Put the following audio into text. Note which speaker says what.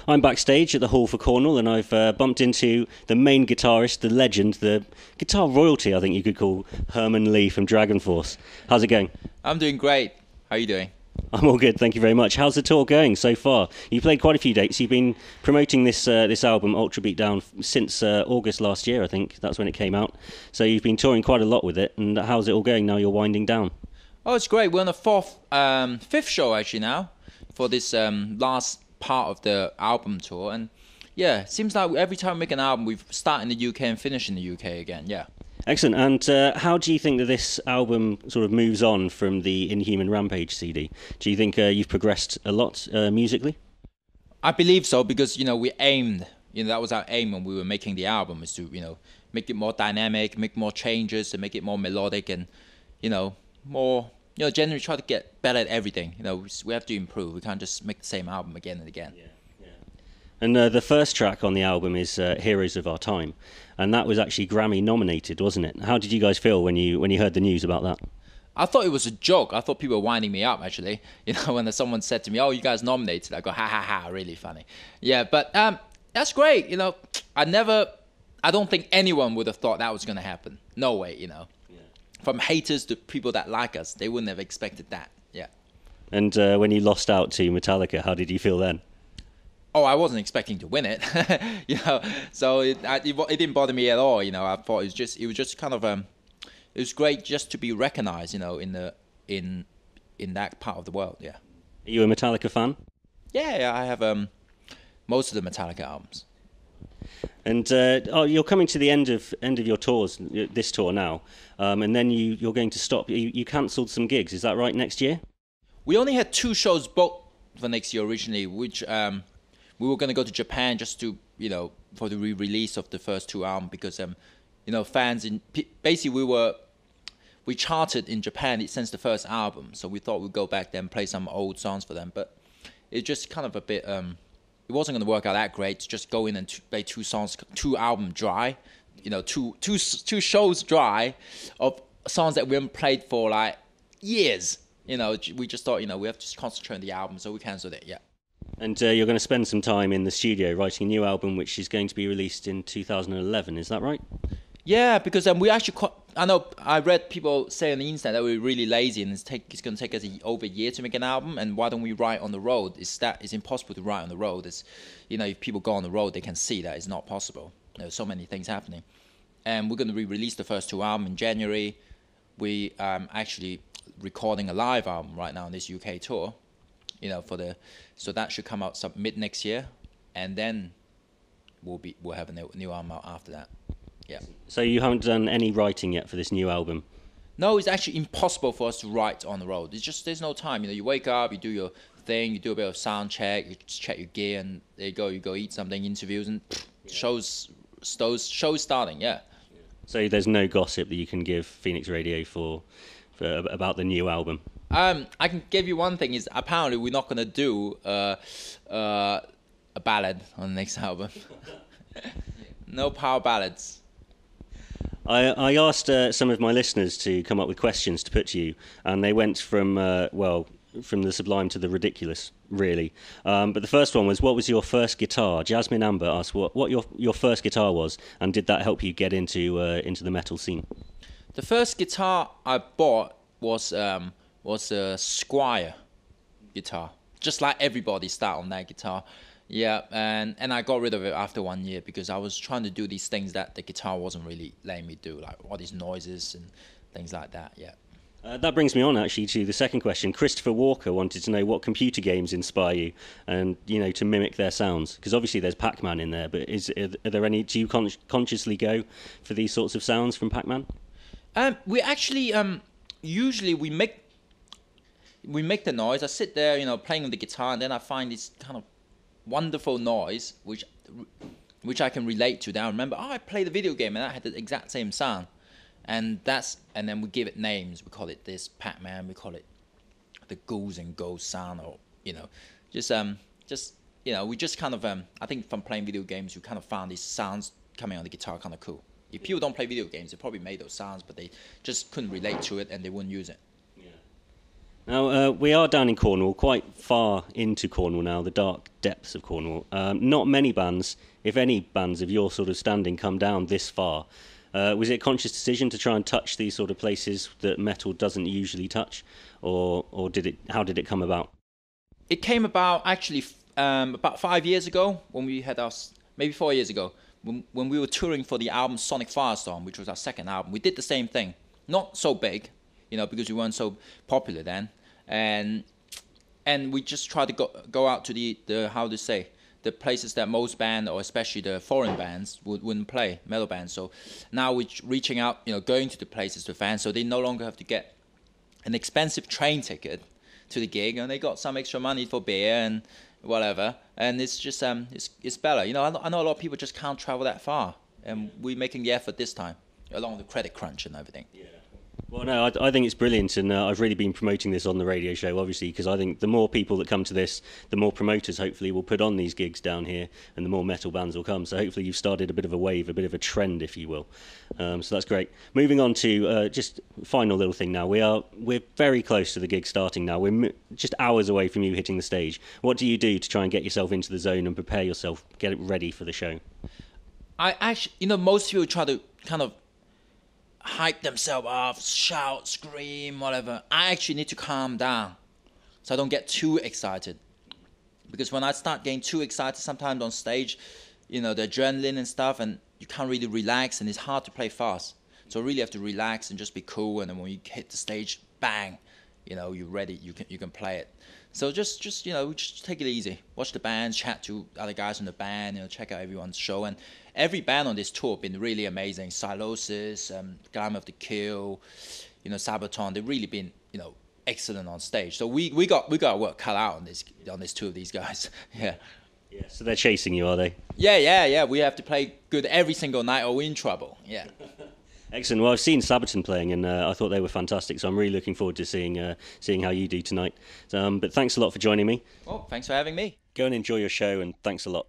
Speaker 1: I'm backstage at the Hall for Cornwall, and I've bumped into the main guitarist, the legend, the guitar royalty, I think you could call Herman Li from Dragonforce. How's it going?
Speaker 2: I'm doing great. How are you doing?
Speaker 1: I'm all good, thank you very much. How's the tour going so far? You played quite a few dates. You've been promoting this album, Ultra Beatdown, since August last year, I think. That's when it came out. So you've been touring quite a lot with it, and how's it all going now you're winding down?
Speaker 2: Oh, it's great. We're on the fifth show actually now for this last part of the album tour. And yeah, it seems like every time we make an album, we start in the UK and finish in the UK again, yeah.
Speaker 1: Excellent. And how do you think that this album sort of moves on from the Inhuman Rampage CD? Do you think you've progressed a lot musically?
Speaker 2: I believe so because, we aimed, that was our aim when we were making the album, is to, make it more dynamic, make more changes, and make it more melodic and, more, generally try to get better at everything. We have to improve. We can't just make the same album again and again.
Speaker 1: Yeah. And the first track on the album is Heroes of Our Time, and that was actually Grammy nominated, wasn't it? How did you guys feel when you heard the news about that?
Speaker 2: I thought it was a joke. I thought people were winding me up, actually. When someone said to me, "Oh, you guys nominated," I go, "Ha ha ha!" Really funny. Yeah, but that's great. I don't think anyone would have thought that was going to happen. No way. Yeah. From haters to people that like us, they wouldn't have expected that. Yeah.
Speaker 1: And when you lost out to Metallica, how did you feel then?
Speaker 2: Oh, I wasn't expecting to win it, So it didn't bother me at all. I thought it was just kind of it was great just to be recognized, in that part of the world. Yeah.
Speaker 1: Are you a Metallica fan?
Speaker 2: Yeah, I have most of the Metallica albums.
Speaker 1: And you're coming to the end of your tours, this tour now, and then you're going to stop. You cancelled some gigs, is that right? Next year?
Speaker 2: We only had 2 shows booked for next year originally, which we were going to go to Japan just to, for the re-release of the first 2 albums because, fans basically we charted in Japan since the first album, so we thought we'd go back there and play some old songs for them, but it just kind of a bit, it wasn't going to work out that great to just go in and play 2 songs, 2 albums dry, 2 shows dry of songs that we haven't played for like years. We just thought, we have to just concentrate on the album, so we cancelled it, yeah.
Speaker 1: And you're going to spend some time in the studio writing a new album, which is going to be released in 2011. Is that right?
Speaker 2: Yeah, because we actually I know I read people say on the internet that we're really lazy and it's going to take us over a year to make an album. And why don't we write on the road? It's impossible to write on the road. If people go on the road, they can see that it's not possible. There's so many things happening. And we're going to re-release the first 2 albums in January. We actually recording a live album right now on this UK tour. So that should come out mid next year, and then we'll have a new album out after that. Yeah.
Speaker 1: So you haven't done any writing yet for this new album?
Speaker 2: No, it's actually impossible for us to write on the road. It's just there's no time. You wake up, you do your thing, you do a bit of sound check, you check your gear, and there you go eat something, interviews, and shows starting. Yeah.
Speaker 1: So there's no gossip that you can give Phoenix Radio for about the new album?
Speaker 2: I can give you one thing is apparently we're not going to do a ballad on the next album. No power ballads.
Speaker 1: I asked some of my listeners to come up with questions to put to you, and they went from the sublime to the ridiculous, really. But the first one was, what was your first guitar? Jasmine Amber asked what your first guitar was, and did that help you get into the metal scene?
Speaker 2: The first guitar I bought was a Squire guitar, just like everybody start on that guitar. Yeah, and I got rid of it after 1 year because I was trying to do these things that the guitar wasn't really letting me do, like all these noises and things like that. Yeah.
Speaker 1: That brings me on actually to the second question. Christopher Walker wanted to know what computer games inspire you, and to mimic their sounds. Because obviously there's Pac-Man in there, but are there any? Do you consciously go for these sorts of sounds from Pac-Man?
Speaker 2: We actually usually we make the noise. I sit there, playing on the guitar, and then I find this kind of wonderful noise, which I can relate to. Then I remember, I played the video game, and that had the exact same sound, and then we give it names. We call it this Pac-Man. We call it the Ghouls and Ghosts sound, or we just kind of I think from playing video games, we kind of found these sounds coming on the guitar kind of cool. If people don't play video games, they probably made those sounds, but they just couldn't relate to it and they wouldn't use it.
Speaker 1: Now, we are down in Cornwall, quite far into Cornwall now, the dark depths of Cornwall. Not many bands, if any bands of your sort of standing, come down this far. Was it a conscious decision to try and touch these sort of places that metal doesn't usually touch, or how did it come about?
Speaker 2: It came about actually about 5 years ago when we had maybe 4 years ago, when we were touring for the album Sonic Firestorm, which was our second album. We did the same thing, not so big, because we weren't so popular then. And we just try to go out to the places that most bands, or especially the foreign bands, wouldn't play, metal bands. So now we're reaching out, going to the places to fans, so they no longer have to get an expensive train ticket to the gig, and they got some extra money for beer and whatever. And it's just it's better. I know a lot of people just can't travel that far, and we're making the effort this time, along with the credit crunch and everything.
Speaker 1: Yeah. Well, no, I think it's brilliant, and I've really been promoting this on the radio show, obviously, because I think the more people that come to this, the more promoters hopefully will put on these gigs down here, and the more metal bands will come. So hopefully you've started a bit of a wave, a bit of a trend, if you will. So that's great. Moving on to just final little thing now. We're very close to the gig starting now. We're just hours away from you hitting the stage. What do you do to try and get yourself into the zone and prepare yourself, get it ready for the show?
Speaker 2: I actually, most people try to kind of hype themselves up, shout, scream, whatever. I actually need to calm down so I don't get too excited. Because when I start getting too excited sometimes on stage, the adrenaline and stuff, and you can't really relax, and it's hard to play fast. So really have to relax and just be cool, and then when you hit the stage, bang, you're ready, you can play it. So just take it easy. Watch the band, chat to other guys in the band, check out everyone's show. And every band on this tour have been really amazing. Silosis, Glamour of the Kill, Sabaton. They've really been, excellent on stage. So we got work cut out on this tour of these guys. Yeah.
Speaker 1: Yeah. So they're chasing you, are they?
Speaker 2: Yeah. We have to play good every single night, or we're in trouble. Yeah.
Speaker 1: Excellent. Well, I've seen Sabaton playing, and I thought they were fantastic. So I'm really looking forward to seeing how you do tonight. But thanks a lot for joining me.
Speaker 2: Well, thanks for having me.
Speaker 1: Go and enjoy your show, and thanks a lot.